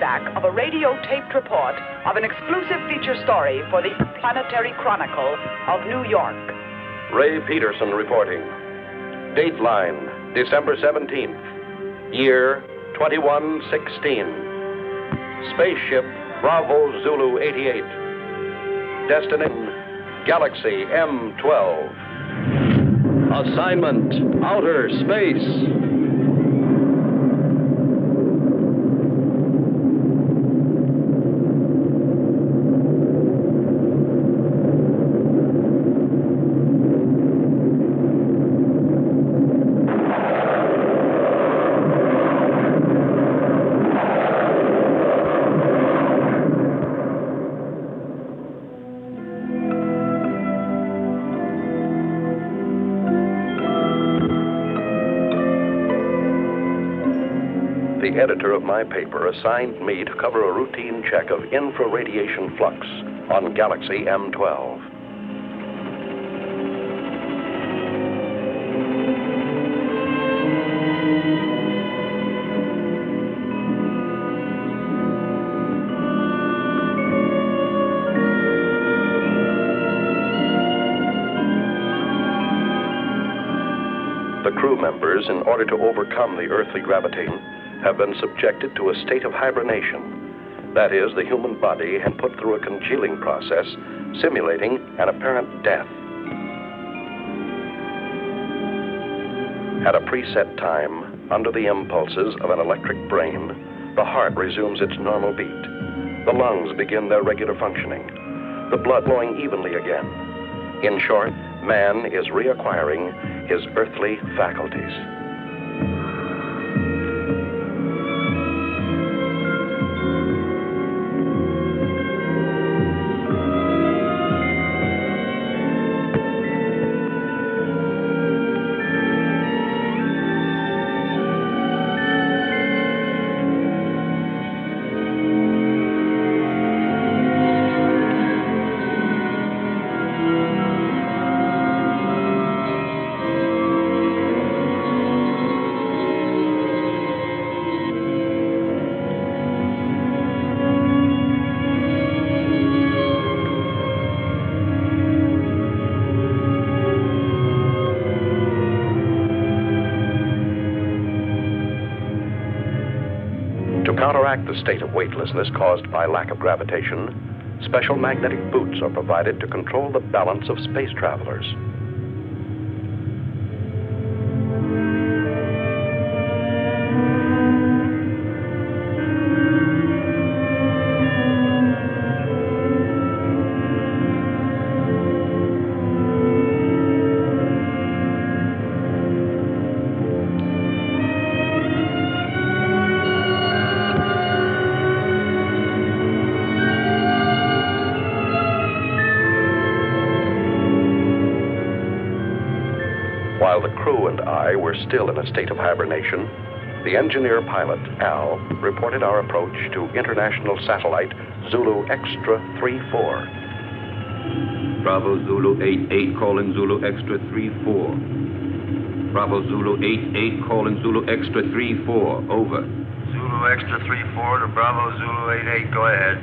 playback of a radio-taped report of an exclusive feature story for the Planetary Chronicle of New York. Ray Peterson reporting. Dateline, December 17th. Year 2116. Spaceship Bravo Zulu 88. Destination Galaxy M12. Assignment Outer Space. The editor of my paper assigned me to cover a routine check of infraradiation flux on Galaxy M12. The crew members, in order to overcome the earthly gravitation, have been subjected to a state of hibernation. That is, the human body had put through a congealing process, simulating an apparent death. At a preset time, under the impulses of an electric brain, the heart resumes its normal beat. The lungs begin their regular functioning. The blood flowing evenly again. In short, man is reacquiring his earthly faculties. To counteract the state of weightlessness caused by lack of gravitation, special magnetic boots are provided to control the balance of space travelers. While the crew and I were still in a state of hibernation, the engineer pilot, Al, reported our approach to international satellite Zulu Extra 34. Bravo Zulu 88 calling Zulu Extra 34. Bravo Zulu 88 calling Zulu Extra 34. Over. Zulu Extra 34 to Bravo Zulu 88. Go ahead.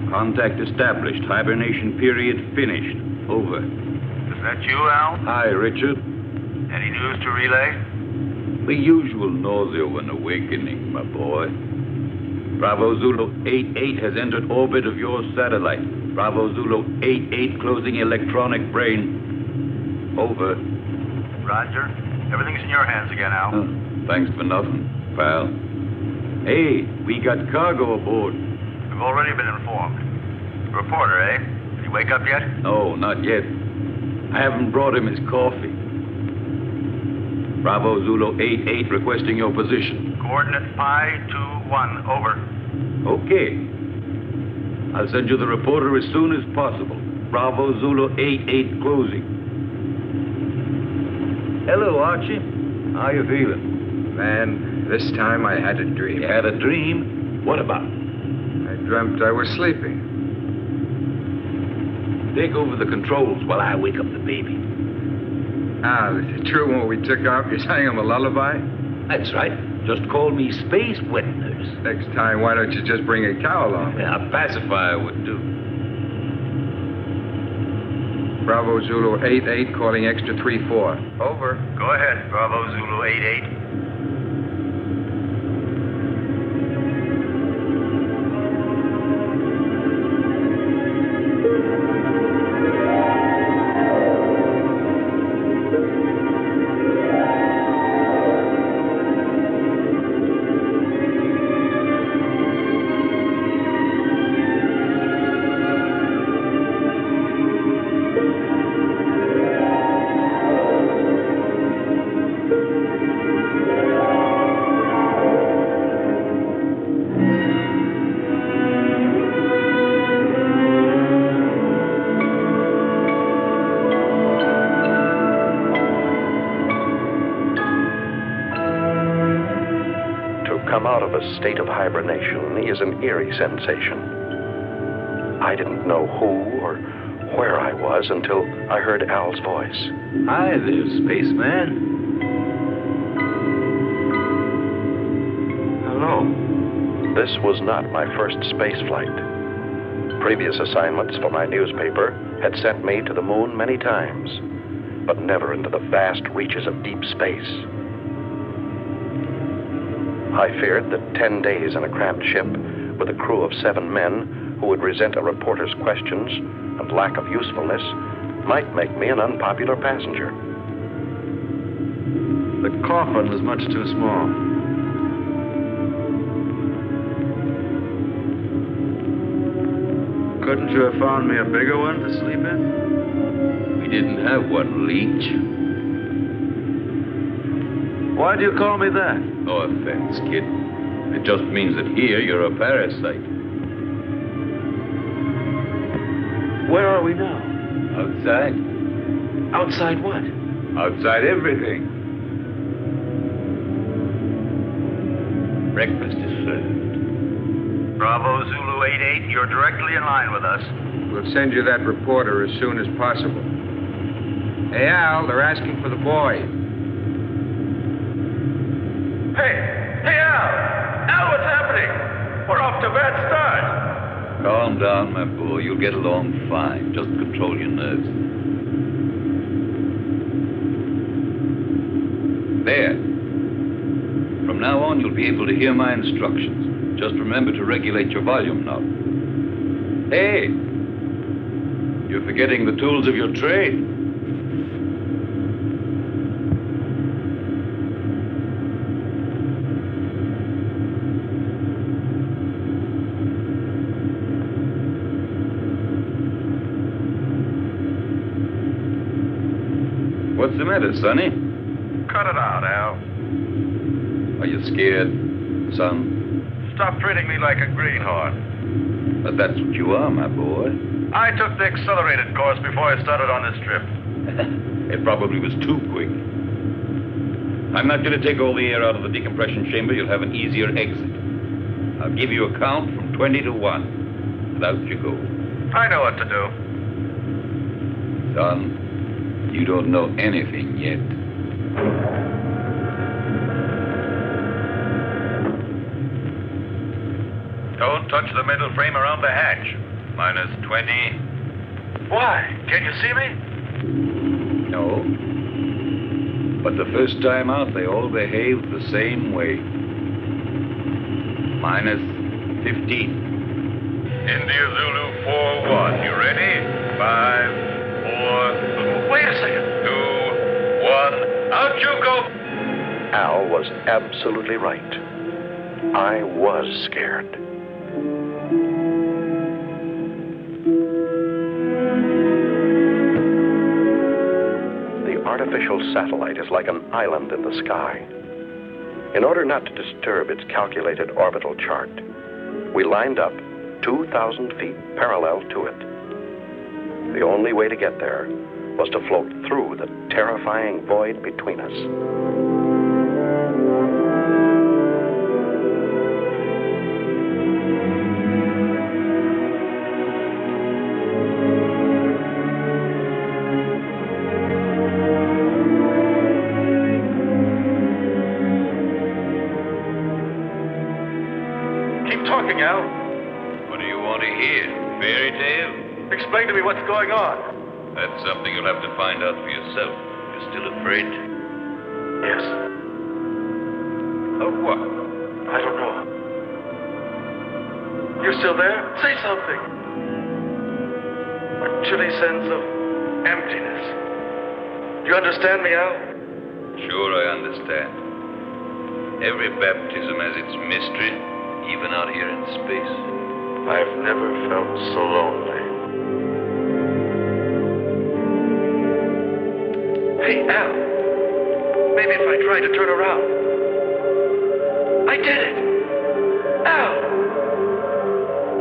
Contact established. Hibernation period finished. Over. Is that you, Al? Hi, Richard. Any news to relay? The usual nausea when awakening, my boy. Bravo Zulu 88 has entered orbit of your satellite. Bravo Zulu 88 closing electronic brain. Over. Roger. Everything's in your hands again, Al. Thanks for nothing, pal. Hey, we got cargo aboard. We've already been informed. Reporter, eh? Did he wake up yet? No, not yet. I haven't brought him his coffee. Bravo Zulu 88 requesting your position. Coordinate Pi 21. Over. Okay. I'll send you the reporter as soon as possible. Bravo Zulu 88 closing. Hello, Archie. How you feeling? Man, this time I had a dream. You had a dream? What about? I dreamt I was sleeping. Take over the controls while I wake up the baby. Ah, is it true when we took off you sang him a lullaby? That's right. Just call me Space Wet Nurse. nerves. Next time, why don't you just bring a cow along? Yeah, a pacifier would do. Bravo Zulu 88 calling extra 34. Over. Go ahead, Bravo Zulu 88. Come out of a state of hibernation is an eerie sensation. I didn't know who or where I was until I heard Al's voice. Hi there, spaceman. Hello. This was not my first space flight. Previous assignments for my newspaper had sent me to the moon many times, but never into the vast reaches of deep space. I feared that 10 days in a cramped ship with a crew of 7 men who would resent a reporter's questions and lack of usefulness might make me an unpopular passenger. The coffin was much too small. Couldn't you have found me a bigger one to sleep in? We didn't have one, Leech. Why do you call me that? No offense, kid. It just means that here you're a parasite. Where are we now? Outside. Outside what? Outside everything. Breakfast is served. Bravo Zulu 88, you're directly in line with us. We'll send you that reporter as soon as possible. Hey, Al, they're asking for the boy. Hey, Al! Al, what's happening? We're off to a bad start. Calm down, my boy. You'll get along fine. Just control your nerves. There. From now on, you'll be able to hear my instructions. Just remember to regulate your volume now. Hey! You're forgetting the tools of your trade. What's the matter, Sonny? Cut it out, Al. Are you scared, son? Stop treating me like a greenhorn. But that's what you are, my boy. I took the accelerated course before I started on this trip. It probably was too quick. I'm not going to take all the air out of the decompression chamber. You'll have an easier exit. I'll give you a count from 20 to 1. Out you go. I know what to do. Son, you don't know anything yet. Don't touch the metal frame around the hatch. Minus 20. Why? Can you see me? No. But the first time out, they all behaved the same way. Minus 15. India Zulu 4-1. You ready? 5, 4... Wait a second. 2, 1. Out you go. Al was absolutely right. I was scared. The artificial satellite is like an island in the sky. In order not to disturb its calculated orbital chart, we lined up 2,000 feet parallel to it. The only way to get there was to float through the terrifying void between us. something, Al. What do you want to hear? Fairy tale? Explain to me what's going on. That's something you'll have to find out for yourself. You're still afraid? Yes. Of what? I don't know. You're still there? Say something. A chilly sense of emptiness. Do you understand me, Al? Sure, I understand. Every baptism has its mystery, even out here in space. I've never felt so lonely. Hey, Al. Maybe if I tried to turn around. I did it. Al.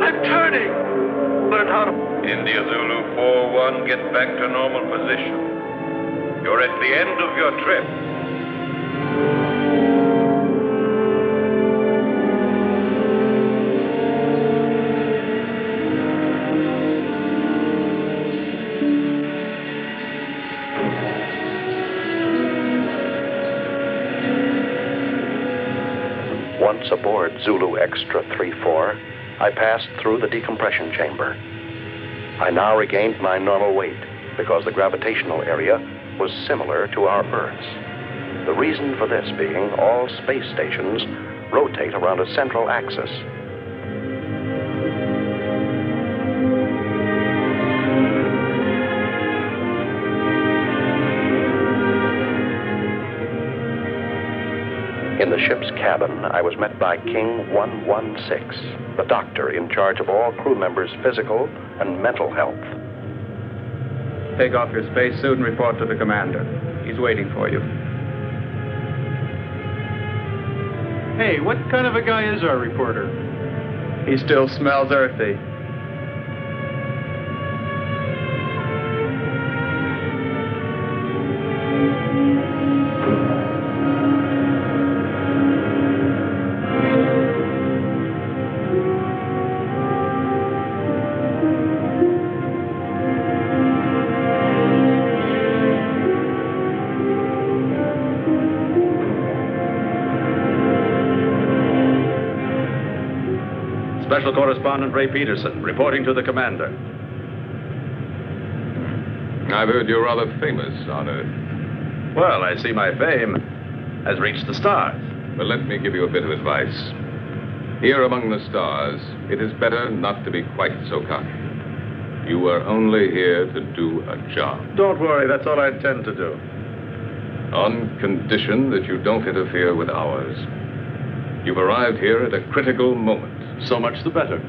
I'm turning. Learn how to... India Zulu 4-1, get back to normal position. You're at the end of your trip. Once aboard Zulu Extra 3-4, I passed through the decompression chamber. I now regained my normal weight because the gravitational area was similar to our Earth's. The reason for this being all space stations rotate around a central axis. In the ship's cabin, I was met by King 116, the doctor in charge of all crew members' physical and mental health. Take off your spacesuit and report to the commander. He's waiting for you. Hey, what kind of a guy is our reporter? He still smells earthy. Special Correspondent Ray Peterson, reporting to the commander. I've heard you're rather famous on Earth. Well, I see my fame has reached the stars. But let me give you a bit of advice. Here among the stars, it is better not to be quite so cocky. You are only here to do a job. Don't worry, that's all I intend to do. On condition that you don't interfere with ours. You've arrived here at a critical moment. So much the better.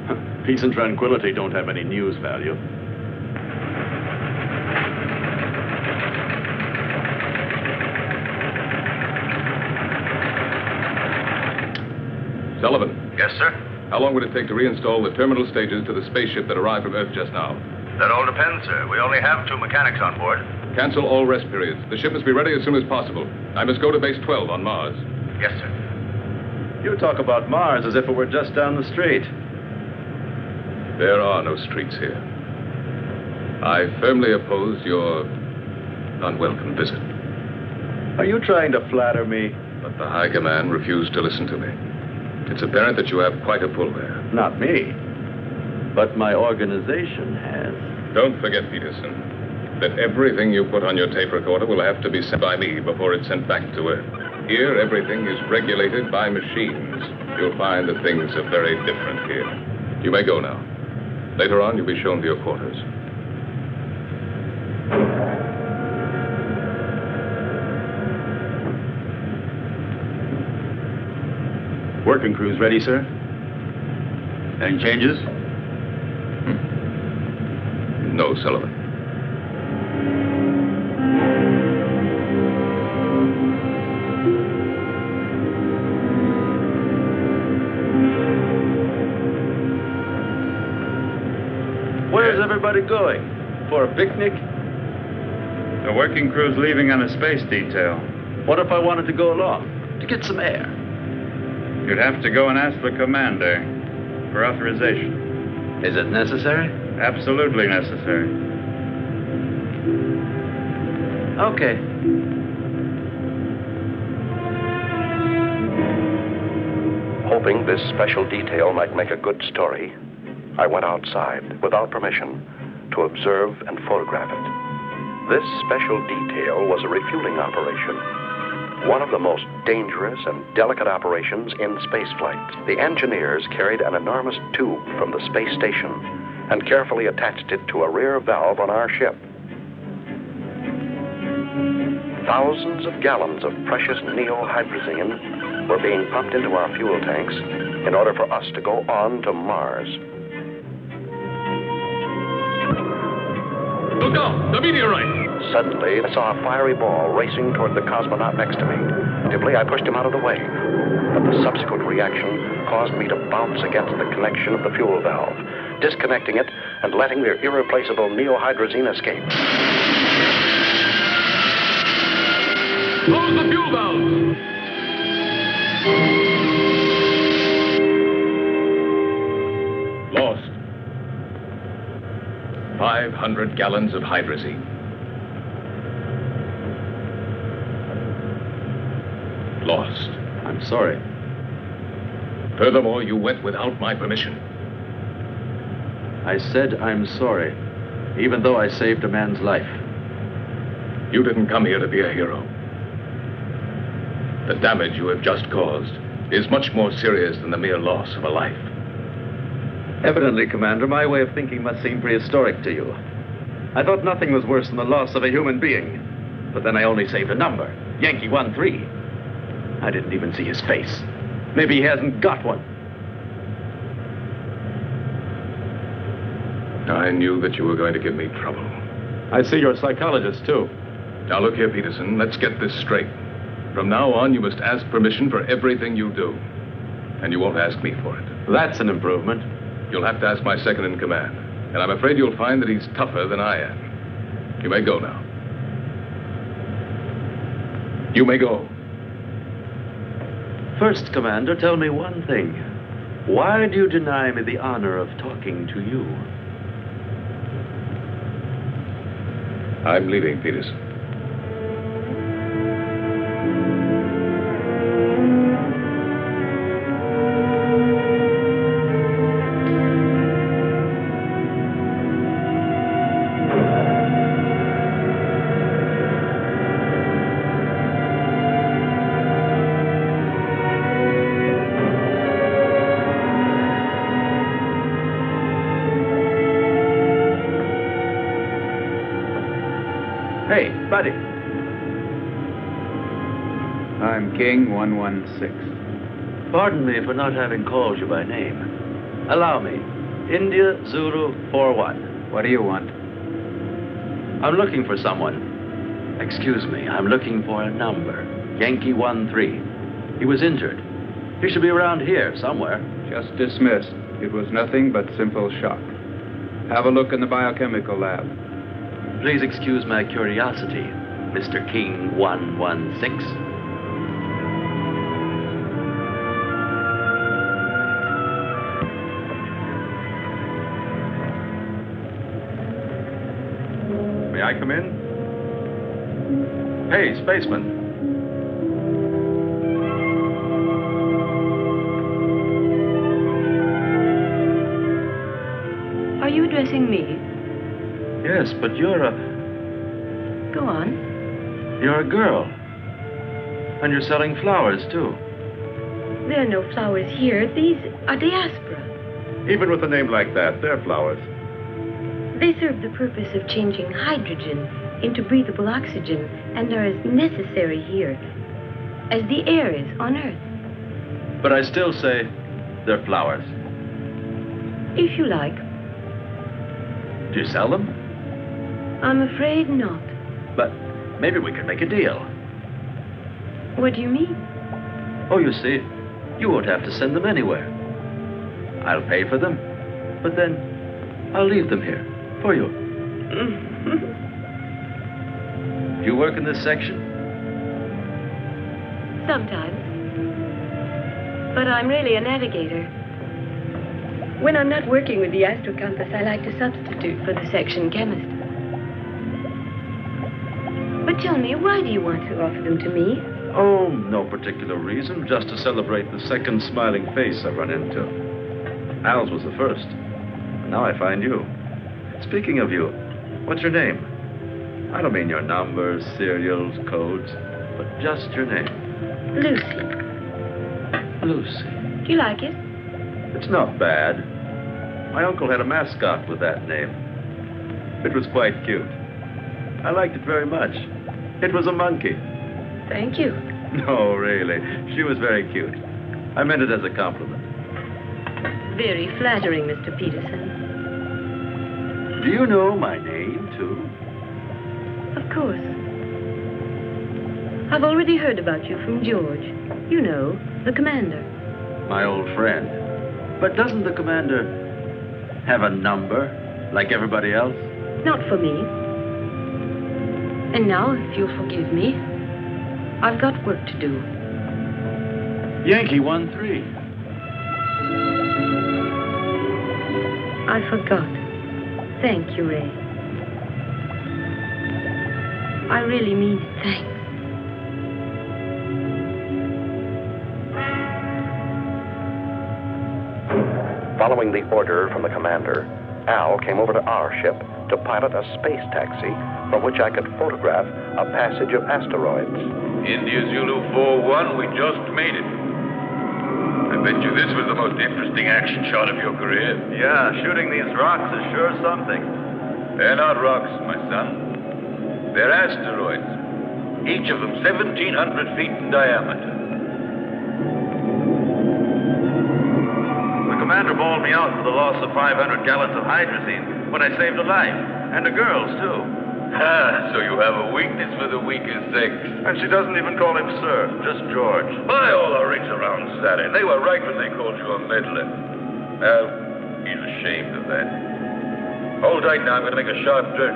Peace and tranquility don't have any news value. Sullivan. Yes, sir? How long would it take to reinstall the terminal stages to the spaceship that arrived from Earth just now? That all depends, sir. We only have 2 mechanics on board. Cancel all rest periods. The ship must be ready as soon as possible. I must go to base 12 on Mars. Yes, sir. You talk about Mars as if it were just down the street. There are no streets here. I firmly oppose your unwelcome visit. Are you trying to flatter me? But the High Command refused to listen to me. It's apparent that you have quite a pull there. Not me. But my organization has. Don't forget, Peterson, that everything you put on your tape recorder will have to be sent by me before it's sent back to Earth. Here, everything is regulated by machines. You'll find that things are very different here. You may go now. Later on, you'll be shown to your quarters. Working crew's ready, sir. Any changes? No, Sullivan. Where's everybody going? For a picnic? The working crew's leaving on a space detail. What if I wanted to go along? To get some air? You'd have to go and ask the commander for authorization. Is it necessary? Absolutely necessary. Okay. Hope Hoping this special detail might make a good story, I went outside without permission to observe and photograph it. This special detail was a refueling operation, one of the most dangerous and delicate operations in spaceflight. The engineers carried an enormous tube from the space station and carefully attached it to a rear valve on our ship. Thousands of gallons of precious neohydrazine were being pumped into our fuel tanks in order for us to go on to Mars. Look out! The meteorite! Suddenly, I saw a fiery ball racing toward the cosmonaut next to me. Nimbly, I pushed him out of the way. But the subsequent reaction caused me to bounce against the connection of the fuel valve, disconnecting it and letting the irreplaceable neohydrazine escape. Close the fuel valves! Lost. 500 gallons of hydrazine. Lost. I'm sorry. Furthermore, you went without my permission. I said I'm sorry, even though I saved a man's life. You didn't come here to be a hero. The damage you have just caused is much more serious than the mere loss of a life. Evidently, Commander, my way of thinking must seem prehistoric to you. I thought nothing was worse than the loss of a human being. But then I only saved a number, Yankee 13. I didn't even see his face. Maybe he hasn't got one. I knew that you were going to give me trouble. I see you're a psychologist, too. Now look here, Peterson, let's get this straight. From now on, you must ask permission for everything you do. And you won't ask me for it. That's an improvement. You'll have to ask my second in command. And I'm afraid you'll find that he's tougher than I am. You may go now. You may go. First, Commander, tell me one thing. Why do you deny me the honor of talking to you? I'm leaving, Peterson. Hey, buddy. I'm King 116. Pardon me for not having called you by name. Allow me. India Zulu 41. What do you want? I'm looking for someone. Excuse me, I'm looking for a number. Yankee 13. He was injured. He should be around here somewhere. Just dismissed. It was nothing but simple shock. Have a look in the biochemical lab. Please excuse my curiosity, Mr. King 116. May I come in? Hey, spaceman. Are you addressing me? Yes, but you're a... Go on. You're a girl. And you're selling flowers, too. There are no flowers here. These are diaspora. Even with a name like that, they're flowers. They serve the purpose of changing hydrogen into breathable oxygen and are as necessary here as the air is on Earth. But I still say they're flowers. If you like. Do you sell them? I'm afraid not. But maybe we could make a deal. What do you mean? Oh, you see, you won't have to send them anywhere. I'll pay for them, but then I'll leave them here for you. Do you work in this section? Sometimes. But I'm really a navigator. When I'm not working with the astrocompass, I like to substitute for the section chemist. But tell me, why do you want to offer them to me? Oh, no particular reason. Just to celebrate the second smiling face I've run into. Al's was the first. And now I find you. Speaking of you, what's your name? I don't mean your numbers, serials, codes, but just your name. Lucy. Lucy. Do you like it? It's not bad. My uncle had a mascot with that name. It was quite cute. I liked it very much. It was a monkey. Thank you. No, really. She was very cute. I meant it as a compliment. Very flattering, Mr. Peterson. Do you know my name, too? Of course. I've already heard about you from George. You know, the commander. My old friend. But doesn't the commander have a number, like everybody else? Not for me. And now, if you'll forgive me, I've got work to do. Yankee 1-3. I forgot. Thank you, Ray. I really mean it. Thanks. Following the order from the commander, Al came over to our ship to pilot a space taxi from which I could photograph a passage of asteroids. India Zulu 4-1, we just made it. I bet you this was the most interesting action shot of your career. Yeah, shooting these rocks is sure something. They're not rocks, my son. They're asteroids. Each of them 1,700 feet in diameter. The commander bawled me out for the loss of 500 gallons of hydrazine when I saved a life. And a girl's, too. Ah, so you have a weakness for the weaker sex. And she doesn't even call him sir, just George. By all the rings around Saturn, they were right when they called you a meddler. Well, he's ashamed of that. Hold tight now, I'm going to make a sharp turn.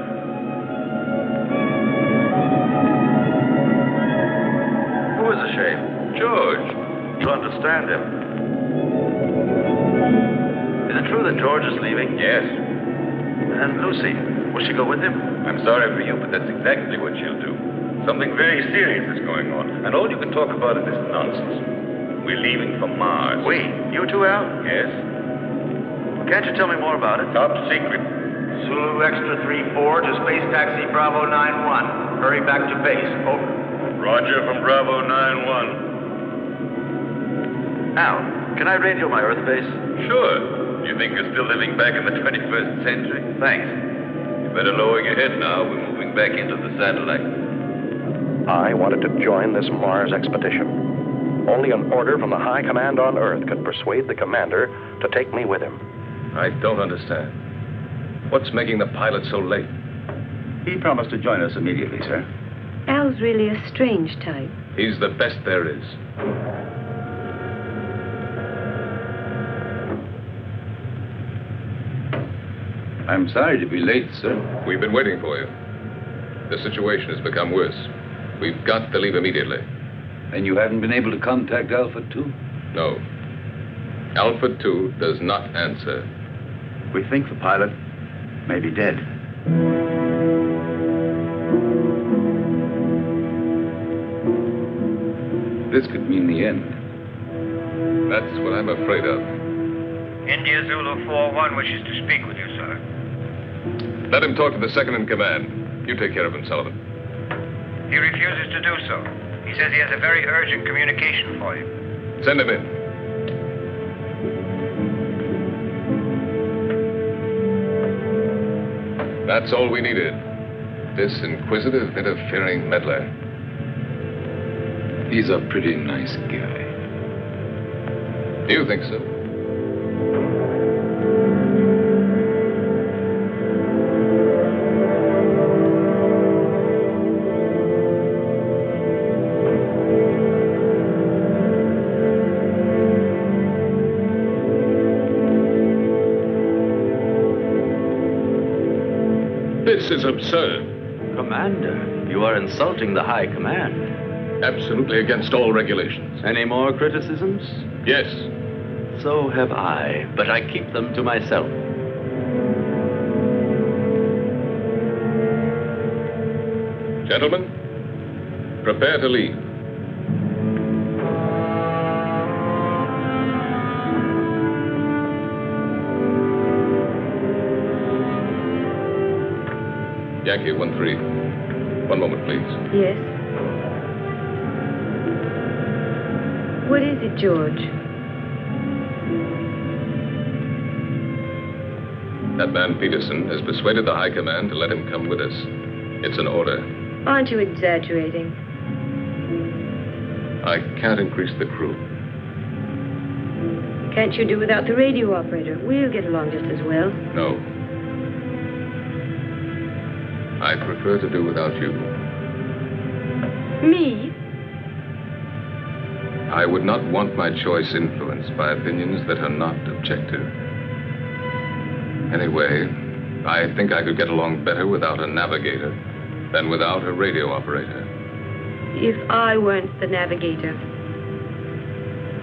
Who is ashamed? George. To understand him. Is it true that George is leaving? Yes. And Lucy, will she go with him? I'm sorry for you, but that's exactly what she'll do. Something very serious is going on, and all you can talk about is this nonsense. We're leaving for Mars. We? You too, Al? Yes. Can't you tell me more about it? Top secret. Zulu Extra 3-4 to Space Taxi Bravo 9-1. Hurry back to base. Over. Roger from Bravo 9-1. Al, can I radio my Earth base? Sure. You think you're still living back in the 21st century? Thanks. You better lower your head now. We're moving back into the satellite. I wanted to join this Mars expedition. Only an order from the high command on Earth could persuade the commander to take me with him. I don't understand. What's making the pilot so late? He promised to join us immediately, sir. Al's really a strange type. He's the best there is. I'm sorry to be late, sir. We've been waiting for you. The situation has become worse. We've got to leave immediately. And you haven't been able to contact Alpha 2? No. Alpha 2 does not answer. We think the pilot may be dead. This could mean the end. That's what I'm afraid of. India Zulu 4-1 wishes to speak with you, sir. Let him talk to the second in command. You take care of him, Sullivan. He refuses to do so. He says he has a very urgent communication for you. Send him in. That's all we needed. This inquisitive, interfering meddler. He's a pretty nice guy. Do you think so? This is absurd. Commander, you are insulting the high command. Absolutely against all regulations. Any more criticisms? Yes. So have I, but I keep them to myself. Gentlemen, prepare to leave. Yankee 1-3. One moment, please. Yes? What is it, George? That man Peterson has persuaded the High Command to let him come with us. It's an order. Aren't you exaggerating? I can't increase the crew. Can't you do without the radio operator? We'll get along just as well. No. I prefer to do without you. Me? I would not want my choice influenced by opinions that are not objective. Anyway, I think I could get along better without a navigator than without a radio operator. If I weren't the navigator,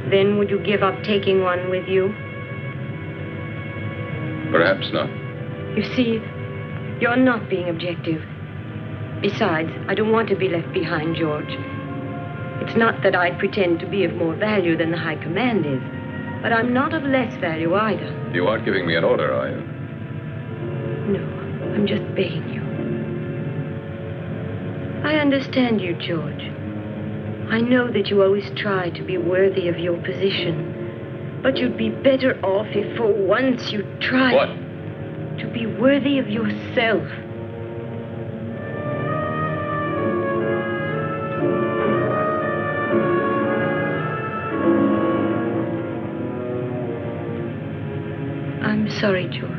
then would you give up taking one with you? Perhaps not. You see, you're not being objective. Besides, I don't want to be left behind, George. It's not that I pretend to be of more value than the High Command is, but I'm not of less value either. You aren't giving me an order, are you? No, I'm just begging you. I understand you, George. I know that you always try to be worthy of your position, but you'd be better off if for once you tried... What? To be worthy of yourself. I'm sorry, George.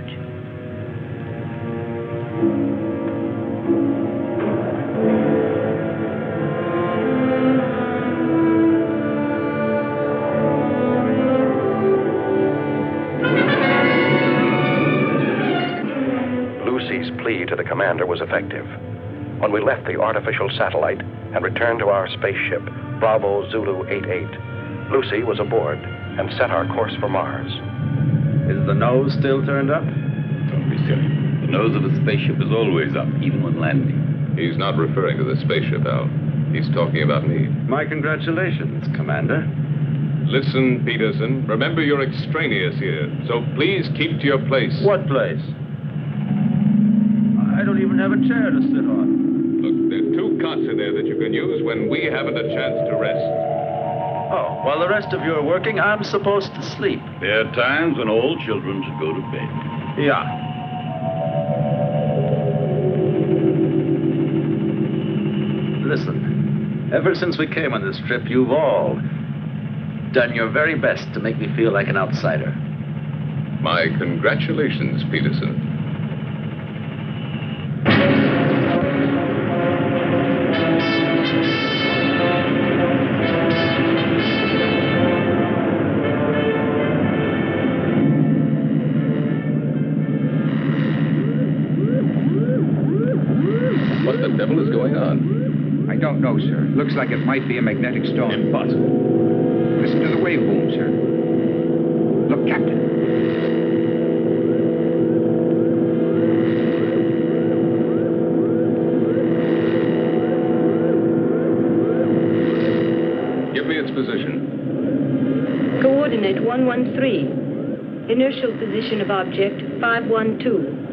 Lucy's plea to the commander was effective. When we left the artificial satellite and returned to our spaceship, Bravo Zulu 88, Lucy was aboard and set our course for Mars. Is the nose still turned up? Don't be silly. The nose of a spaceship is always up, even when landing. He's not referring to the spaceship, Al. He's talking about me. My congratulations, Commander. Listen, Peterson. Remember you're extraneous here, so please keep to your place. What place? I don't even have a chair to sit on. Look, there are 2 cots in there that you can use when we haven't a chance to rest. Oh, while the rest of you are working, I'm supposed to sleep. There are times when all children should go to bed. Yeah. Listen, ever since we came on this trip, you've all done your very best to make me feel like an outsider. My congratulations, Peterson. What the devil is going on? I don't know, sir. Looks like it might be a magnetic storm. Impossible. Listen to the wave boom, sir. Look, Captain. Give me its position. Coordinate 113. Inertial position of object 512.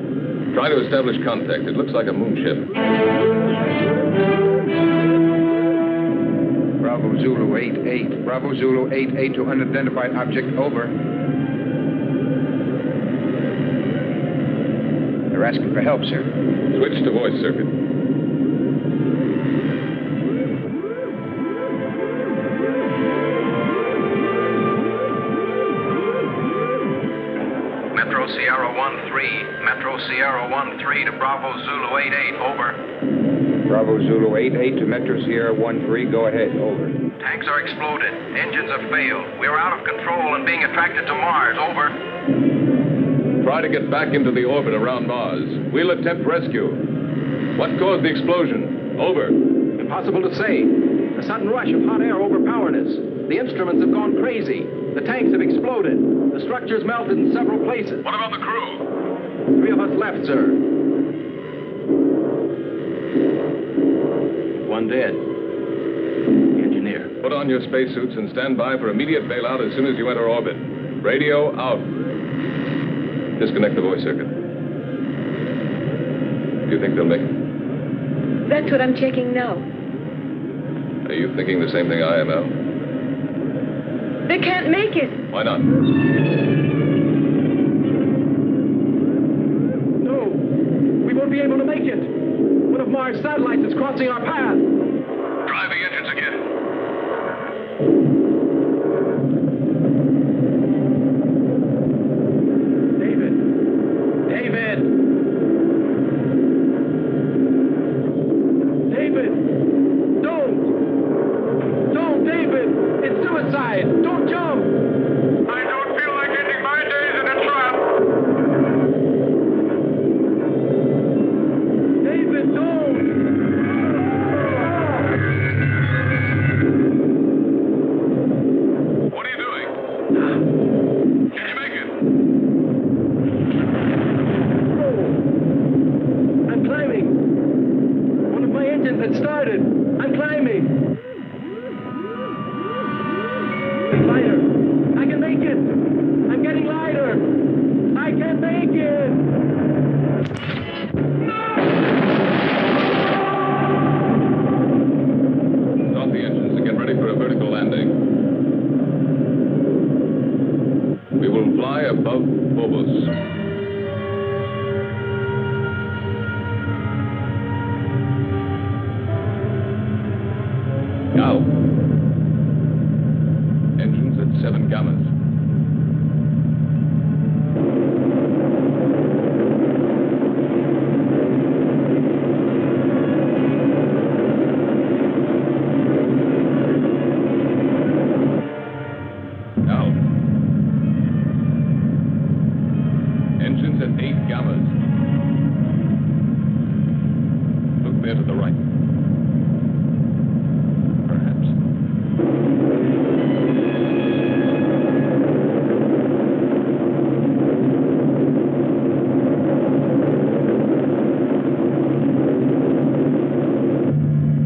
Try to establish contact. It looks like a moonship. Bravo Zulu 88. Bravo Zulu 88 to unidentified object. Over. They're asking for help, sir. Switch to voice circuit. Metro Sierra 1-3. Metro Sierra 1-3 to Bravo Zulu 88. Over. Bravo Zulu 88 to Metro Sierra 13. Go ahead. Over. Tanks are exploded. Engines have failed. We're out of control and being attracted to Mars. Over. Try to get back into the orbit around Mars. We'll attempt rescue. What caused the explosion? Over. Impossible to say. A sudden rush of hot air overpowered us. The instruments have gone crazy. The tanks have exploded. The structures melted in several places. What about the crew? 3 of us left, sir. 1 dead. The engineer. Put on your spacesuits and stand by for immediate bailout as soon as you enter orbit. Radio out. Disconnect the voice circuit. Do you think they'll make it? That's what I'm checking now. Are you thinking the same thing I am, Al? They can't make it. Why not? No, we won't be able to make it. One of Mars' satellites is crossing our path. Drive the engines again. David! Don't, David! It's suicide! Don't jump! I don't feel like ending my days in a trap. David, don't! What are you doing? Can you make it? I'm climbing. One of my engines had started. I'm climbing. It's lighter. I can make it. I'm getting lighter. I can make it. Start the engines and get ready for a vertical landing. We will fly above Phobos. Now. Engines at 7 gammas. Now. Engines at 8 gammas. Look there to the right. Perhaps.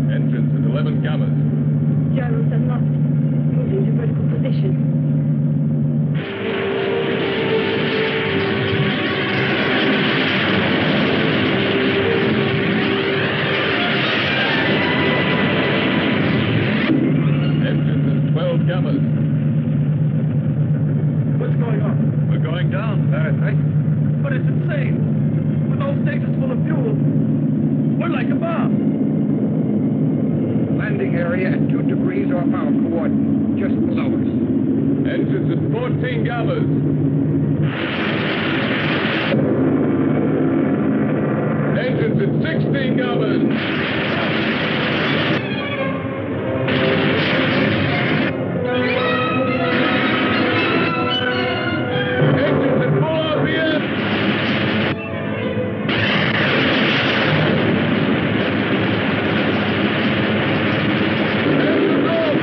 Engines at 11 gammas. Gyros unlocked. Moving to vertical position. Engines at 12 gammas. What's going on? We're going down, Fahrenheit. But it's insane. With those stations full of fuel, we're like a bomb. Landing area at 2 degrees off our coordinate, just below us. Engines at 14 gammas. Engines at 16 gammas. Engines at full RPM. Engines off.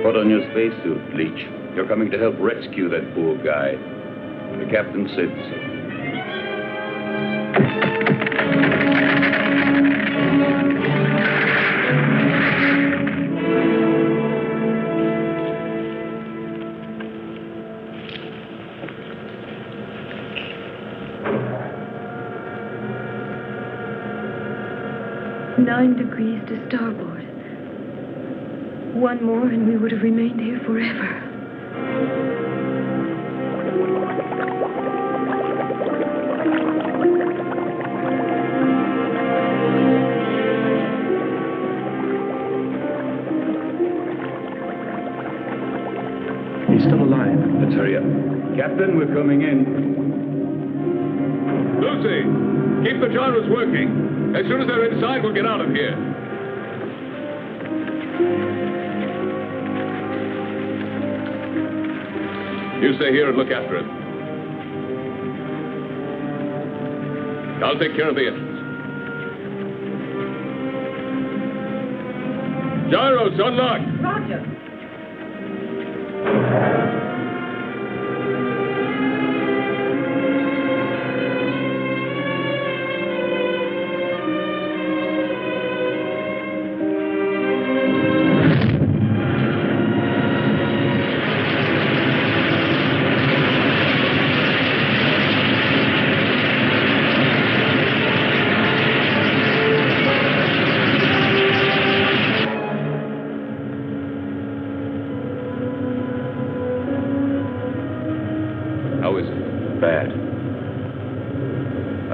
Put on your spacesuit, Leech. You're coming to help rescue that poor guy. The captain said so. Nine degrees to starboard. One more and we would have remained here forever. He's still alive. Let's hurry up. Captain, we're coming in. Lucy, keep the gyros working. As soon as they're inside, we'll get out of here. You stay here and look after it. I'll take care of the engines. Gyros, unlock. Roger.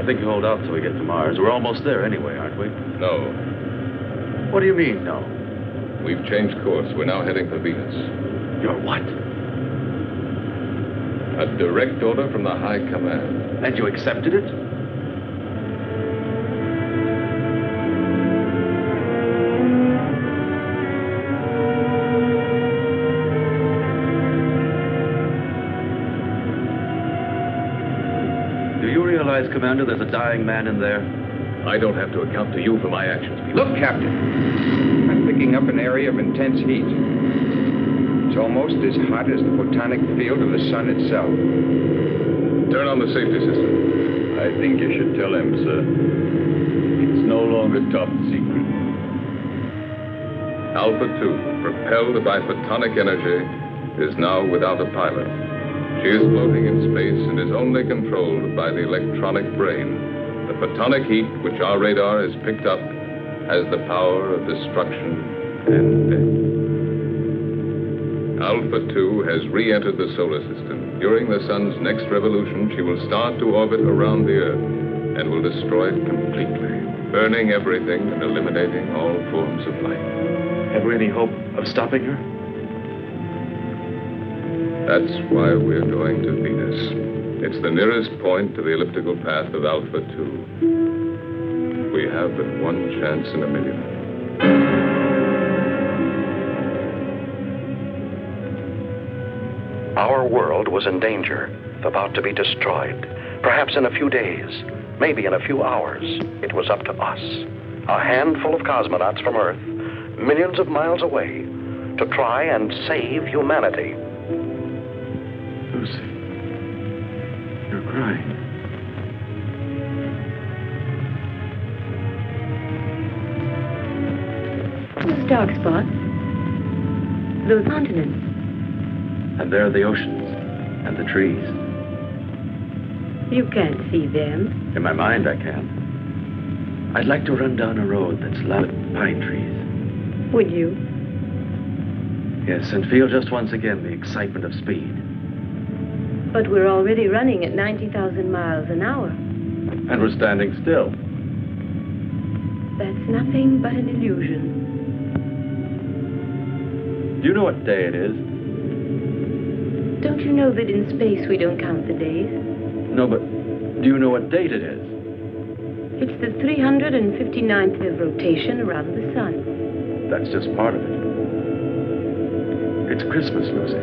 I think you hold out till we get to Mars. We're almost there anyway, aren't we? No. What do you mean, no? We've changed course. We're now heading for Venus. You're what? A direct order from the High Command. And you accepted it? Do you realize, Commander, there's a dying man in there? I don't have to account to you for my actions, Peter. Look, Captain. I'm picking up an area of intense heat. It's almost as hot as the photonic field of the sun itself. Turn on the safety system. I think you should tell him, sir. It's no longer top secret. Alpha 2, propelled by photonic energy, is now without a pilot. She is floating in space and is only controlled by the electronic brain. The photonic heat, which our radar has picked up, has the power of destruction and death. Alpha 2 has re-entered the solar system. During the sun's next revolution, she will start to orbit around the Earth and will destroy it completely, burning everything and eliminating all forms of life. Have we any hope of stopping her? That's why we're going to Venus. It's the nearest point to the elliptical path of Alpha 2. We have but one chance in a million. Our world was in danger, about to be destroyed. Perhaps in a few days, maybe in a few hours, it was up to us, a handful of cosmonauts from Earth, millions of miles away, to try and save humanity. Lucy, you're crying. Those dark spots. Those continents. And there are the oceans and the trees. You can't see them. In my mind, I can. I'd like to run down a road that's lined with pine trees. Would you? Yes, and feel just once again the excitement of speed. But we're already running at 90,000 miles an hour. And we're standing still. That's nothing but an illusion. Do you know what day it is? Don't you know that in space we don't count the days? No, but do you know what date it is? It's the 359th of rotation around the sun. That's just part of it. It's Christmas, Lucy.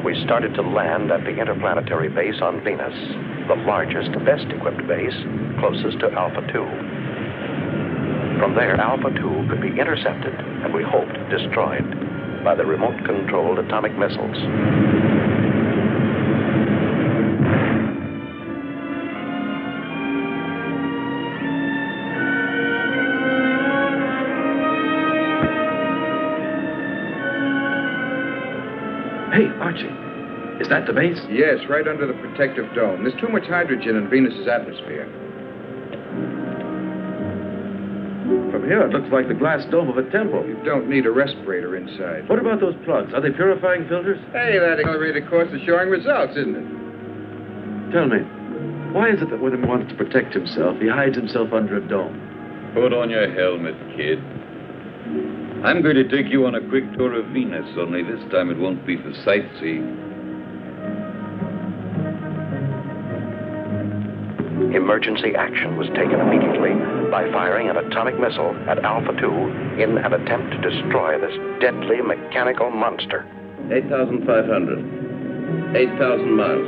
We started to land at the interplanetary base on Venus, the largest, best-equipped base, closest to Alpha 2. From there, Alpha 2 could be intercepted, and we hoped destroyed, by the remote-controlled atomic missiles. Hey, Archie, is that the base? Yes, right under the protective dome. There's too much hydrogen in Venus's atmosphere. From here, it looks like the glass dome of a temple. You don't need a respirator inside. What about those plugs? Are they purifying filters? Hey, that accelerated course is showing results, isn't it? Tell me, why is it that when he wants to protect himself, he hides himself under a dome? Put on your helmet, kid. I'm going to take you on a quick tour of Venus, only this time it won't be for sightseeing. Emergency action was taken immediately by firing an atomic missile at Alpha 2 in an attempt to destroy this deadly mechanical monster. 8,500. 8,000 miles.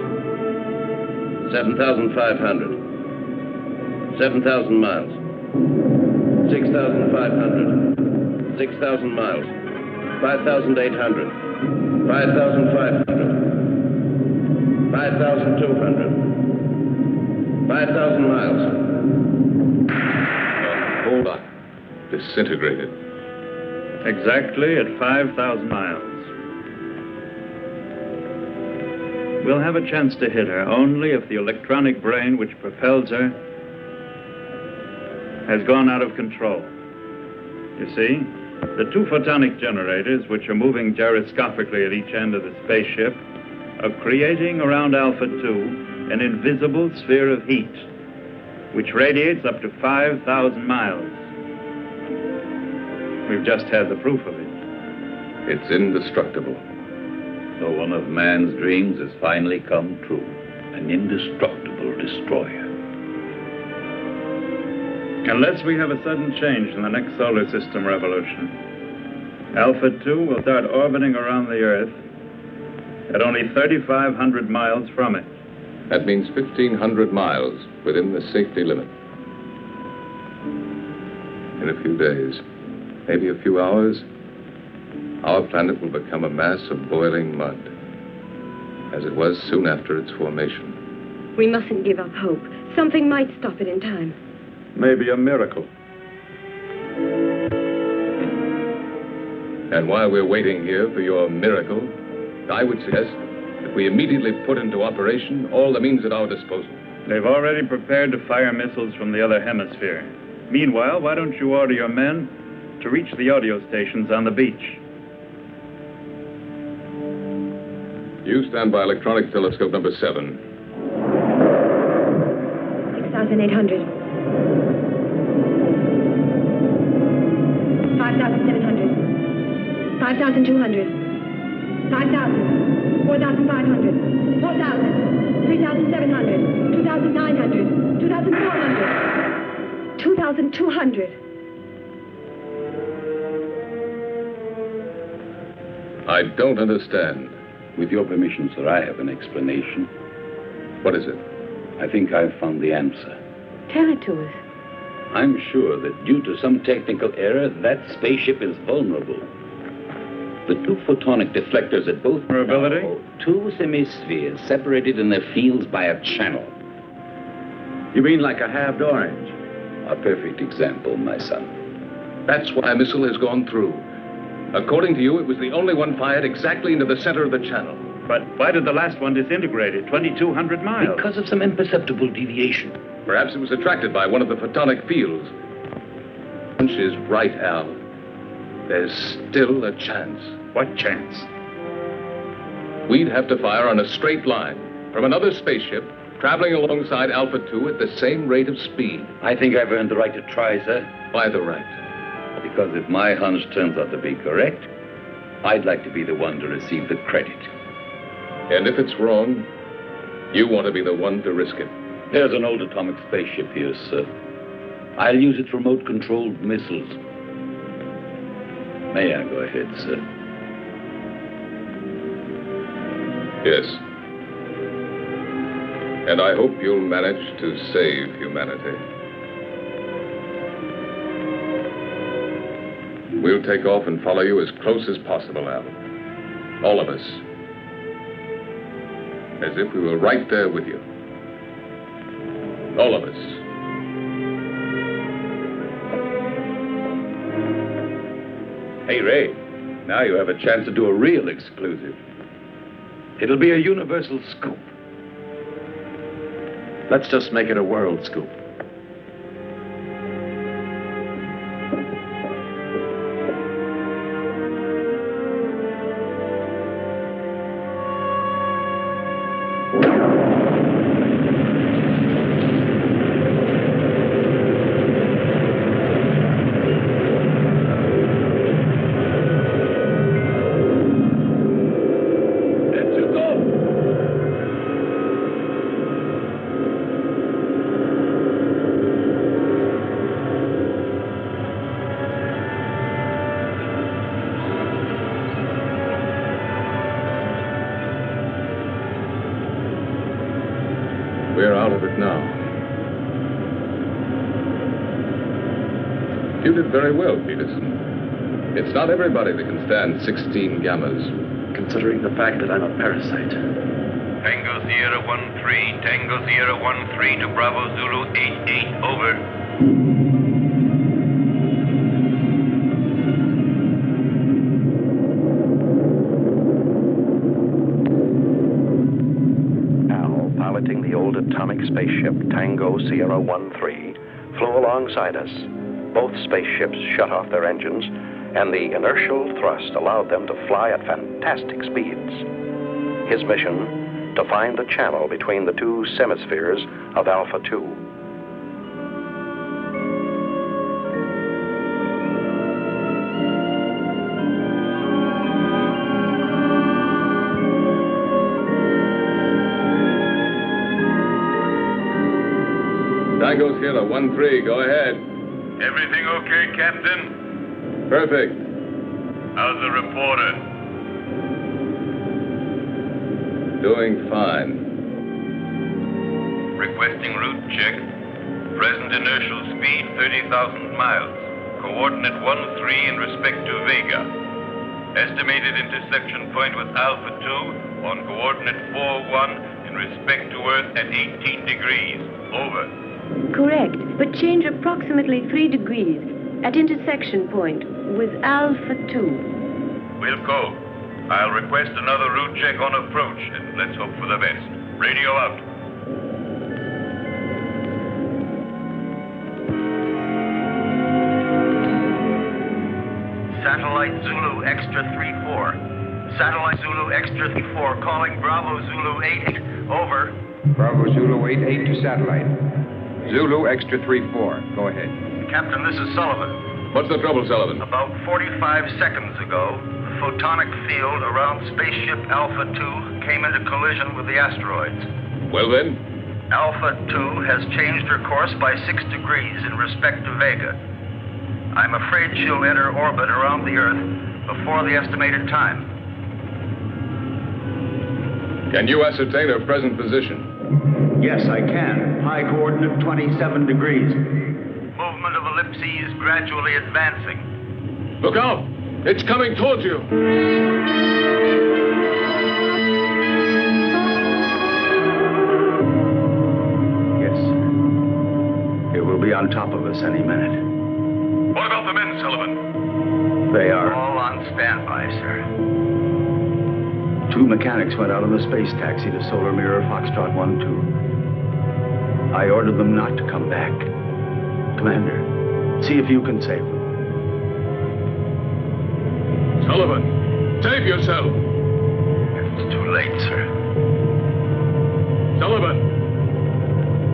7,500. 7,000 miles. 6,500. 6,000 miles. 5,800. 5,500. 5,200. 5,000 miles. Hold on. Disintegrated. Exactly at 5,000 miles. We'll have a chance to hit her only if the electronic brain which propels her has gone out of control. You see, the two photonic generators, which are moving gyroscopically at each end of the spaceship, are creating around Alpha 2 an invisible sphere of heat, which radiates up to 5,000 miles. We've just had the proof of it. It's indestructible. So one of man's dreams has finally come true. An indestructible destroyer. Unless we have a sudden change in the next solar system revolution, Alpha 2 will start orbiting around the Earth at only 3,500 miles from it. That means 1,500 miles within the safety limit. In a few days, maybe a few hours, our planet will become a mass of boiling mud, as it was soon after its formation. We mustn't give up hope. Something might stop it in time. Maybe a miracle. And while we're waiting here for your miracle, I would suggest that we immediately put into operation all the means at our disposal. They've already prepared to fire missiles from the other hemisphere. Meanwhile, why don't you order your men to reach the audio stations on the beach? You stand by electronic telescope number 7. 6,800. 5,700. 5,200. 5,000. 4,500. 4,000. 3,700. 2,900. 2,400. 2,200. I don't understand. With your permission, sir, I have an explanation. What is it? I think I've found the answer. Tell it to us. I'm sure that due to some technical error, that spaceship is vulnerable. The two photonic deflectors at both... Vulnerability? Two semispheres separated in their fields by a channel. You mean like a halved orange? A perfect example, my son. That's why a missile has gone through. According to you, it was the only one fired exactly into the center of the channel. But why did the last one disintegrate at 2,200 miles? Because of some imperceptible deviation. Perhaps it was attracted by one of the photonic fields. Hunch is right, Al. There's still a chance. What chance? We'd have to fire on a straight line from another spaceship traveling alongside Alpha 2 at the same rate of speed. I think I've earned the right to try, sir. Why the right? Because if my hunch turns out to be correct, I'd like to be the one to receive the credit. And if it's wrong, you want to be the one to risk it. There's an old atomic spaceship here, sir. I'll use its remote-controlled missiles. May I go ahead, sir? Yes. And I hope you'll manage to save humanity. We'll take off and follow you as close as possible, Al. All of us. As if we were right there with you. All of us. Hey, Ray, now you have a chance to do a real exclusive. It'll be a universal scoop. Let's just make it a world scoop. We're out of it now. You did very well, Peterson. It's not everybody that can stand 16 gammas. Considering the fact that I'm a parasite. Tango Sierra 1-3, Tango Sierra 1-3 to Bravo Zulu 8-8, over. piloting the old atomic spaceship Tango Sierra 1-3, flew alongside us. Both spaceships shut off their engines, and the inertial thrust allowed them to fly at fantastic speeds. His mission, to find the channel between the two semispheres of Alpha 2. Tango Sierra 1-3, go ahead. Everything okay, Captain? Perfect. How's the reporter? Doing fine. Requesting route check. Present inertial speed 30,000 miles. Coordinate 1-3 in respect to Vega. Estimated intersection point with Alpha 2 on coordinate 4-1 in respect to Earth at 18 degrees. Over. Correct, but change approximately 3 degrees at intersection point with Alpha 2. We'll go. I'll request another route check on approach, and let's hope for the best. Radio out. Satellite Zulu Extra 3-4. Satellite Zulu Extra 3-4 calling Bravo Zulu 88. Over. Bravo Zulu 88 to satellite. Zulu Extra 3-4. Go ahead. Captain, this is Sullivan. What's the trouble, Sullivan? About 45 seconds ago, the photonic field around spaceship Alpha 2 came into collision with the asteroids. Well then? Alpha 2 has changed her course by 6 degrees in respect to Vega. I'm afraid she'll enter orbit around the Earth before the estimated time. Can you ascertain her present position? Yes, I can. High coordinate 27 degrees. Movement of ellipses gradually advancing. Look out! It's coming towards you! Yes, sir. It will be on top of us any minute. What about the men, Sullivan? They are. All on standby, sir. 2 mechanics went out of the space taxi to Solar Mirror Foxtrot 1-2. I ordered them not to come back. Commander, see if you can save them. Sullivan, save yourself! It's too late, sir. Sullivan!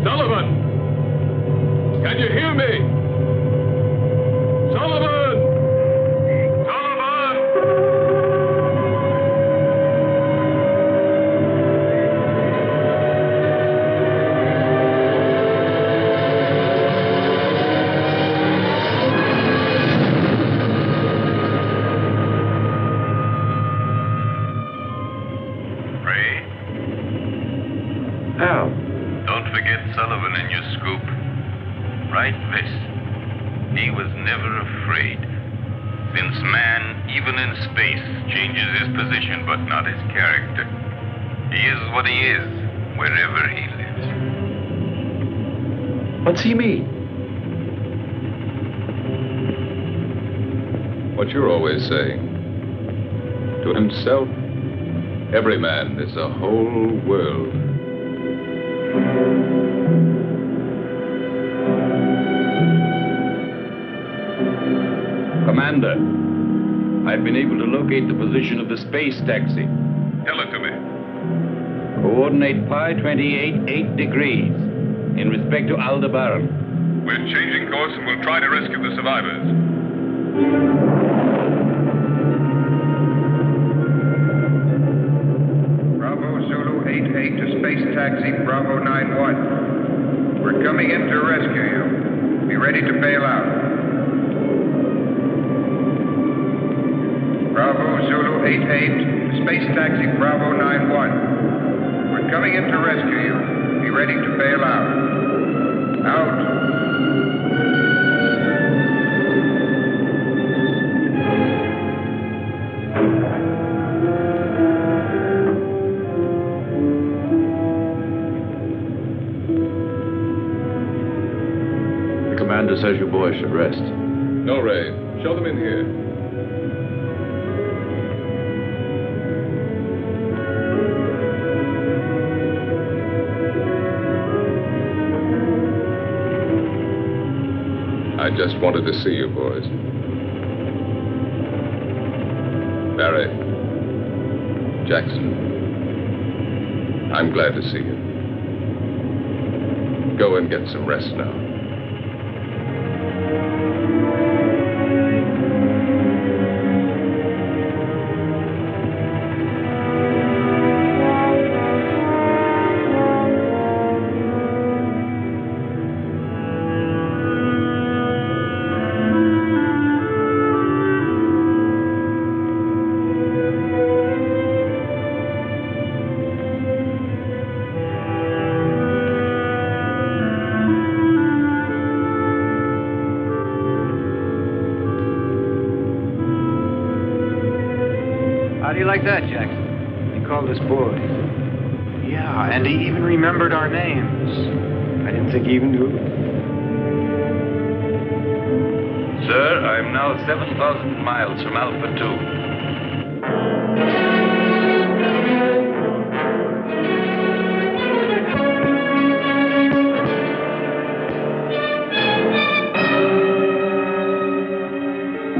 Sullivan! Can you hear me? Sullivan! Sullivan in your scoop. Write this. He was never afraid. Since man, even in space, changes his position but not his character. He is what he is, wherever he lives. What's he mean? What you're always saying. To himself, every man is a whole world. Commander, I've been able to locate the position of the space taxi. Tell it to me. Coordinate pi 28, 8 degrees in respect to Aldebaran. We're changing course and we'll try to rescue the survivors. Bravo Zulu 88 to space taxi Bravo 91. We're coming in to rescue you. Be ready to bail out. Bravo Zulu 88, space taxi Bravo 91. We're coming in to rescue you. Be ready to bail out. Out. The commander says you boys should rest. No, Ray. Show them in here. I just wanted to see you boys. Barry, Jackson, I'm glad to see you. Go and get some rest now. How do you like that, Jackson? He called us boys. Yeah, and he even remembered our names. I didn't think he even knew. Sir, I'm now 7,000 miles from Alpha 2.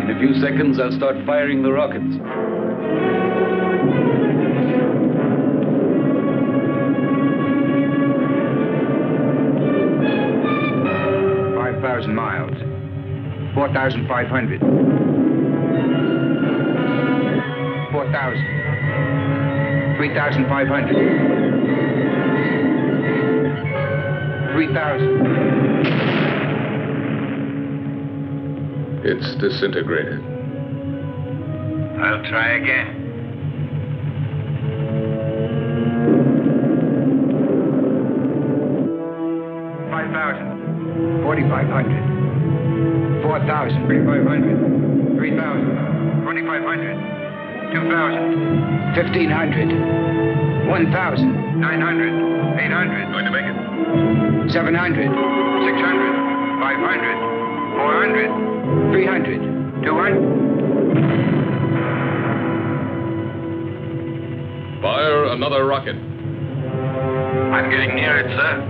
In a few seconds, I'll start firing the rockets. 5,000 miles. 4,500. 4,000. 3,500. 3,000. It's disintegrated. I'll try again. 5,000. 4,500. 4,000. 3,500. 3,000. 2,500. 2,000. 1,500. 1,000. 900. 800. Going to make it? 700. 600. 500. 400. 300. 200. Fire another rocket. I'm getting near it, sir.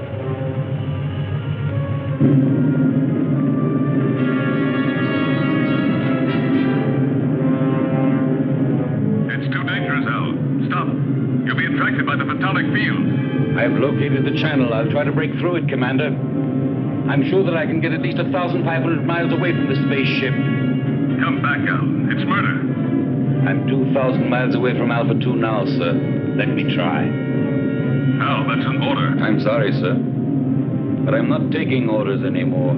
It's too dangerous, Al. Stop. You'll be attracted by the photonic field. I've located the channel. I'll try to break through it, Commander. I'm sure that I can get at least 1,500 miles away from the spaceship. Come back, Al. It's murder. I'm 2,000 miles away from Alpha 2 now, sir. Let me try. Al, that's an order. I'm sorry, sir. But I'm not taking orders anymore.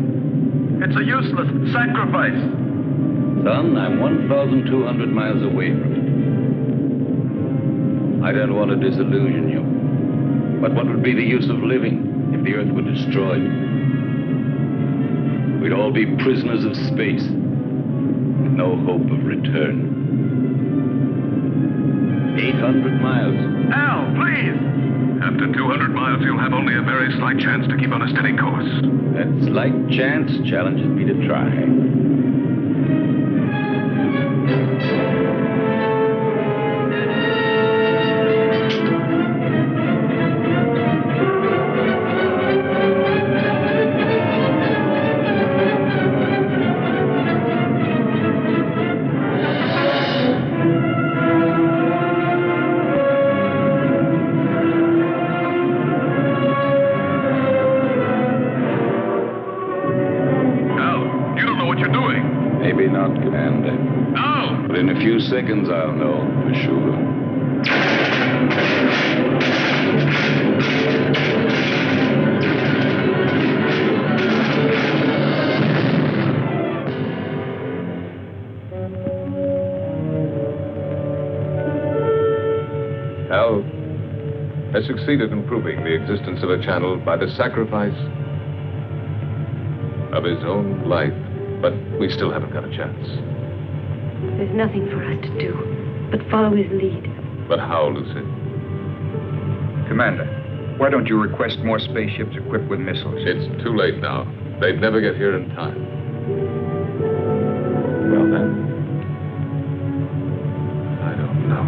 It's a useless sacrifice. Son, I'm 1,200 miles away from it. I don't want to disillusion you. But what would be the use of living if the Earth were destroyed? We'd all be prisoners of space, with no hope of return. 800 miles. Al, please! After 200 miles, you'll have only a very slight chance to keep on a steady course. That slight chance challenges me to try. Maybe not, Commander. No! But in a few seconds, I'll know for sure. Al has succeeded in proving the existence of a channel by the sacrifice of his own life. But we still haven't got a chance. There's nothing for us to do but follow his lead. But how, Lucy? Commander, why don't you request more spaceships equipped with missiles? It's too late now. They'd never get here in time. Well, then, I don't know.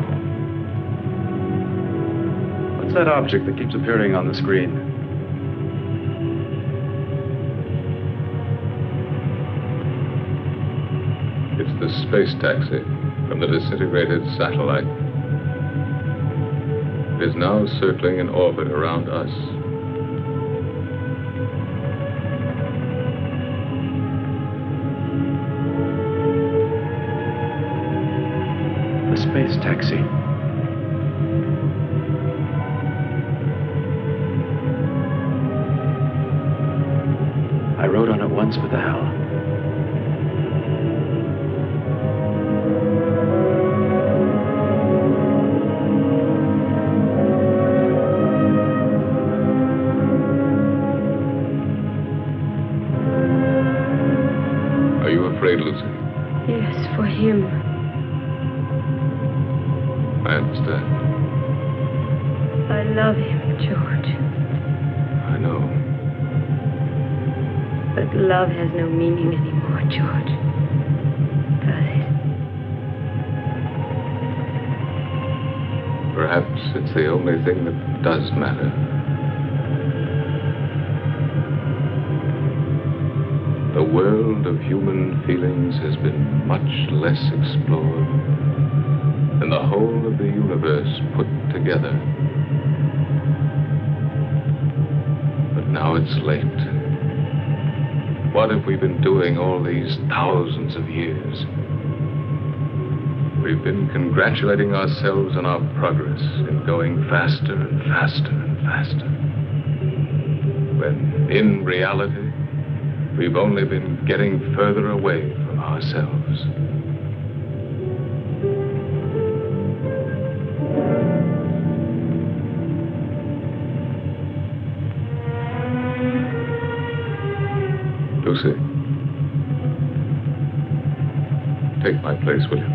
What's that object that keeps appearing on the screen? the space taxi from the disintegrated satellite. It is now circling in orbit around us. The space taxi. I rode on it once with Al. Are you afraid, Lucy? Yes, for him. I understand. I love him, George. I know. But love has no meaning anymore, George. Does it? Perhaps it's the only thing that does matter. The world of human feelings has been much less explored than the whole of the universe put together. But now it's late. What have we been doing all these thousands of years? We've been congratulating ourselves on our progress in going faster and faster and faster. When, in reality, we've only been getting further away from ourselves. Lucy, take my place, will you?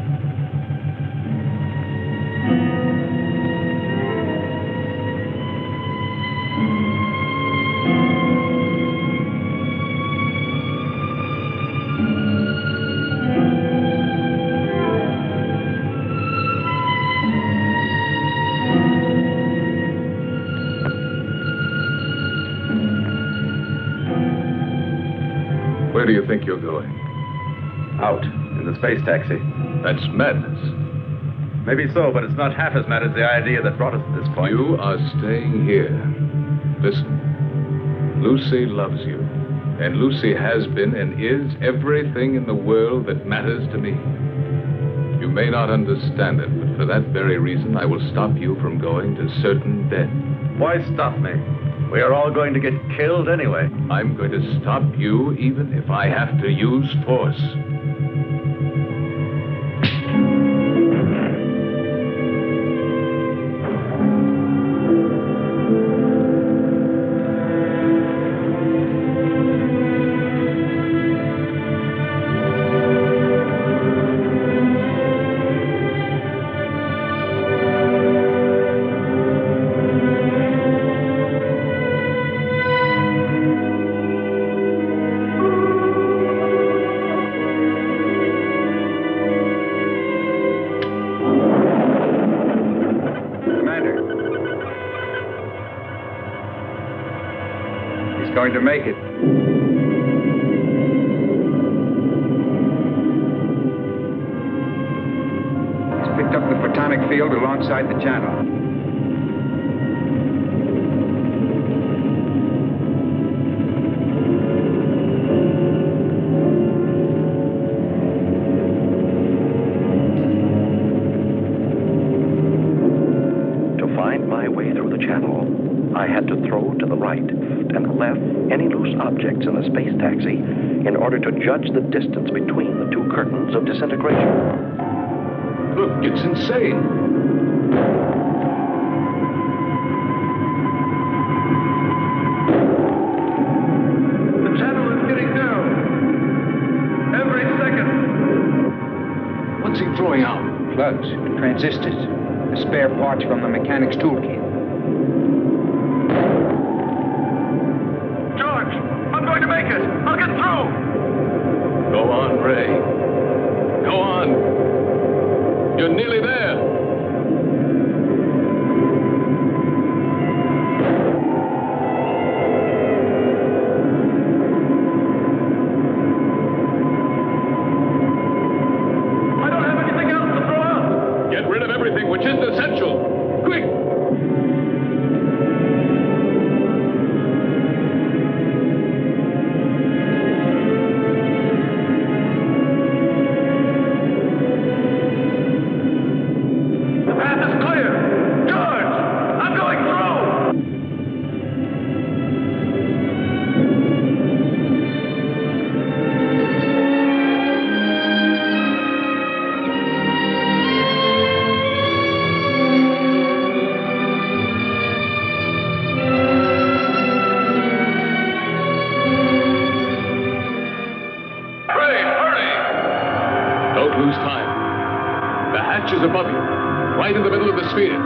Where do you think you're going? Out, in the space taxi. That's madness. Maybe so, but it's not half as mad as the idea that brought us to this point. You are staying here. Listen, Lucy loves you. And Lucy has been and is everything in the world that matters to me. You may not understand it, but for that very reason, I will stop you from going to certain death. Why stop me? We are all going to get killed anyway. I'm going to stop you even if I have to use force. Going to make it. He's picked up the photonic field alongside the channel. To find my way through the channel, I had to throw to the right and left any loose objects in the space taxi in order to judge the distance between the two curtains of disintegration. Look, it's insane. The channel is getting down. Every second. What's he throwing out? Plugs, transistors, the spare parts from the mechanic's toolkit. To make it. I'll get through. Go on, Ray. Go on. You're nearly there. Right in the middle of the sphere.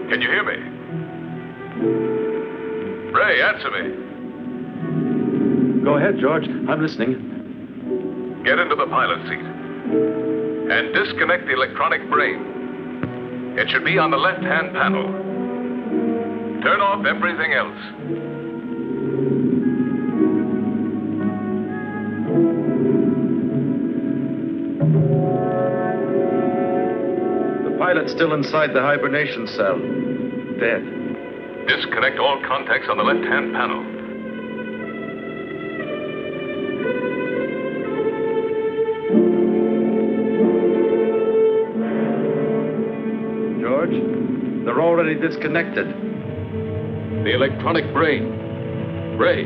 Can you hear me? Ray, answer me. Go ahead, George. I'm listening. Get into the pilot seat and disconnect the electronic brain. It should be on the left-hand panel. Turn off everything else. The pilot's still inside the hibernation cell. Dead. Disconnect all contacts on the left-hand panel. George, they're already disconnected. The electronic brain. Ray,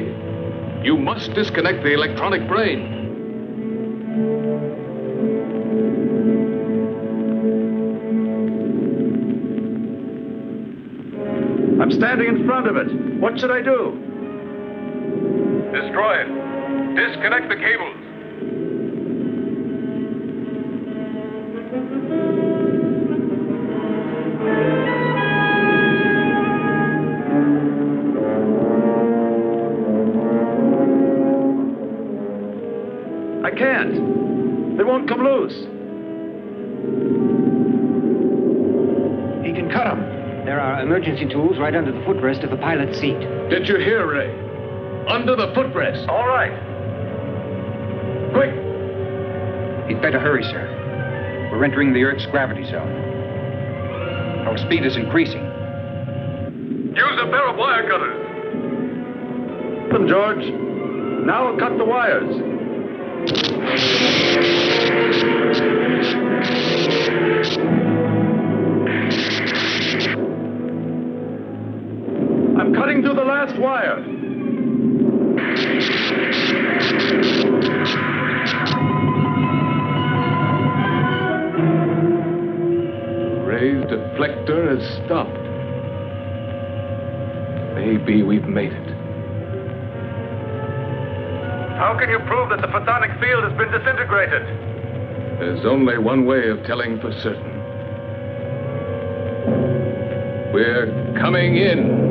you must disconnect the electronic brain. I'm standing in front of it. What should I do? Destroy it. Disconnect the cables. I can't. They won't come loose. He can cut them. There are emergency tools right under the footrest of the pilot's seat. Did you hear, Ray? Under the footrest. All right. Quick! He'd better hurry, sir. We're entering the Earth's gravity zone. Our speed is increasing. Use a pair of wire cutters. Them, George. Now cut the wires. I'm cutting through the last wire. Ray's deflector has stopped. Maybe we've made it. How can you prove that the photonic field has been disintegrated? There's only one way of telling for certain. We're coming in.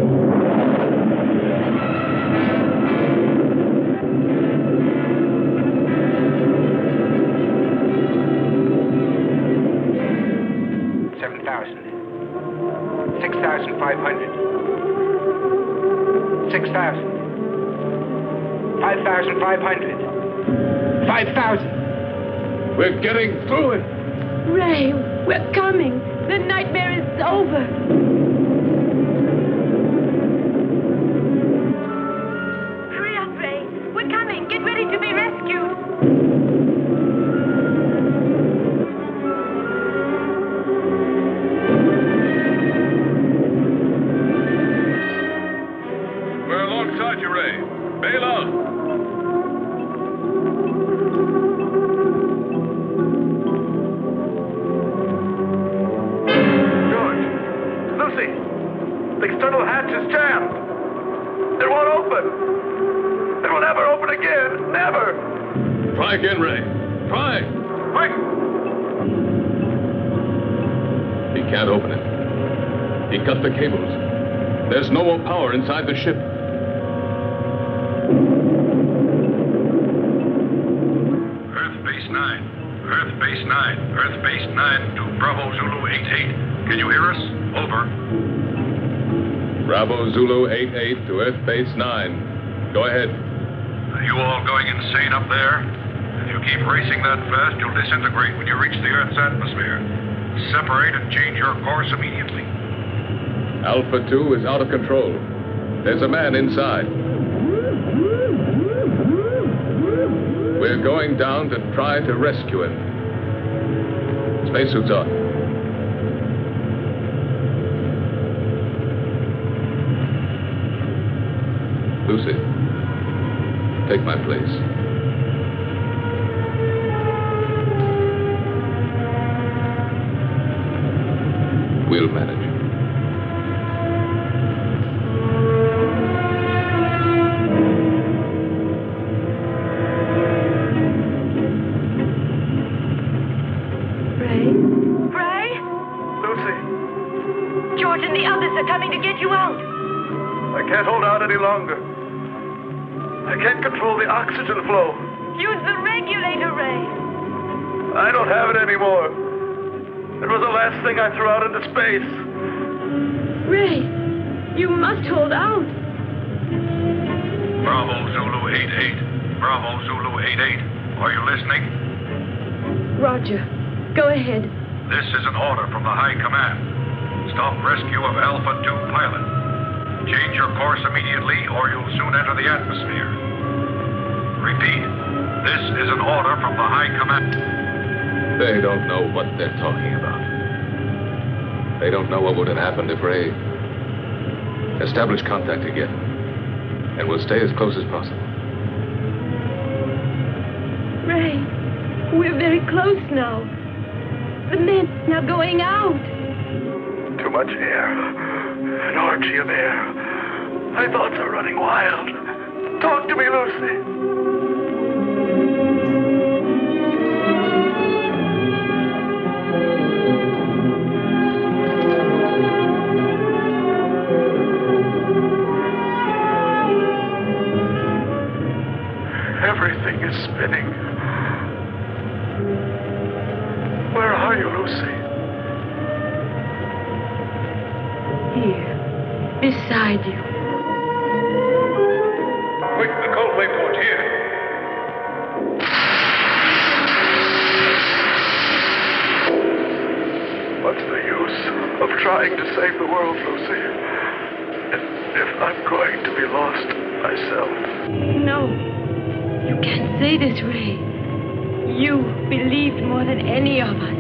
We're getting through it. Ray, we're coming. The nightmare is over. Hurry up, Ray. We're coming. Get ready to be rescued. We're alongside you, Ray. Bail out. The external hatch is jammed. It won't open. It will never open again. Never. Try again, Ray. Try. Quick. He can't open it. He cut the cables. There's no more power inside the ship. Earth Base 9. Earth Base 9. Earth Base 9 to Bravo Zulu 88. Can you hear us? Over. Bravo Zulu 88 to Earth Base 9. Go ahead. Are you all going insane up there? If you keep racing that fast, you'll disintegrate when you reach the Earth's atmosphere. Separate and change your course immediately. Alpha 2 is out of control. There's a man inside. We're going down to try to rescue him. Spacesuits on. Lucy, take my place. We'll manage. George and the others are coming to get you out. I can't hold out any longer. I can't control the oxygen flow. Use the regulator, Ray. I don't have it anymore. It was the last thing I threw out into space. Ray, you must hold out. Bravo Zulu 88. Bravo Zulu 88. Are you listening? Roger. Go ahead. This is an order from the High Command. Stop rescue of Alpha 2 pilot. Change your course immediately or you'll soon enter the atmosphere. Repeat, this is an order from the High Command. They don't know what they're talking about. They don't know what would have happened if Ray... Establish contact again. And we'll stay as close as possible. Ray, we're very close now. The men are going out. Too much air. An orgy of air. My thoughts are running wild. Talk to me, Lucy. Everything is spinning. Where are you, Lucy? Here, beside you. Quick, the cold wave port here. What's the use of trying to save the world, Lucy? If I'm going to be lost myself. No, you can't say this, Ray. You believed more than any of us.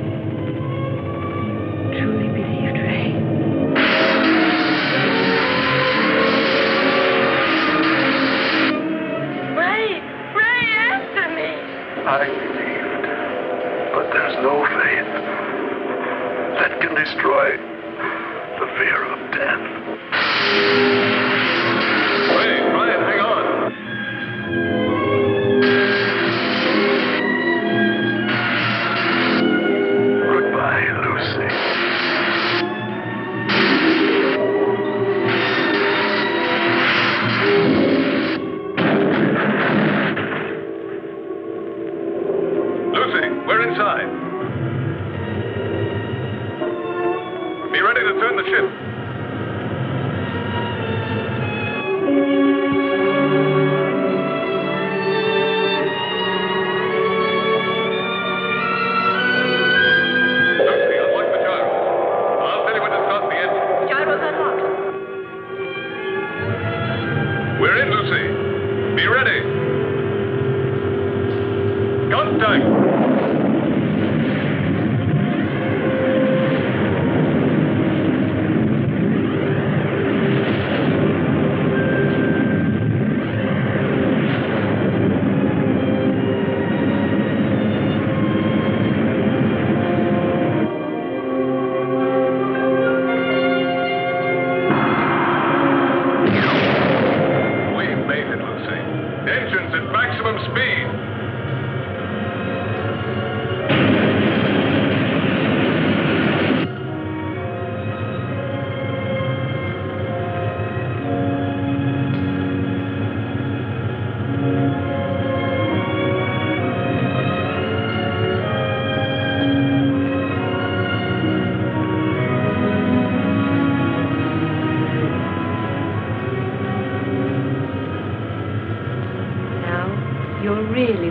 You truly believed, Ray. Ray, answer me. I believed, but there's no faith that can destroy the fear of death. Ray, Brian, hang on. Goodbye, Lucy. Lucy, we're inside. Be ready to turn the ship. Lucy, unlock the gyro. I'll tell you when to start the engine. Gyro's unlocked. We're in, Lucy. Be ready. Contact. We've made it, Lucy. Engines at maximum speed. Now, you're really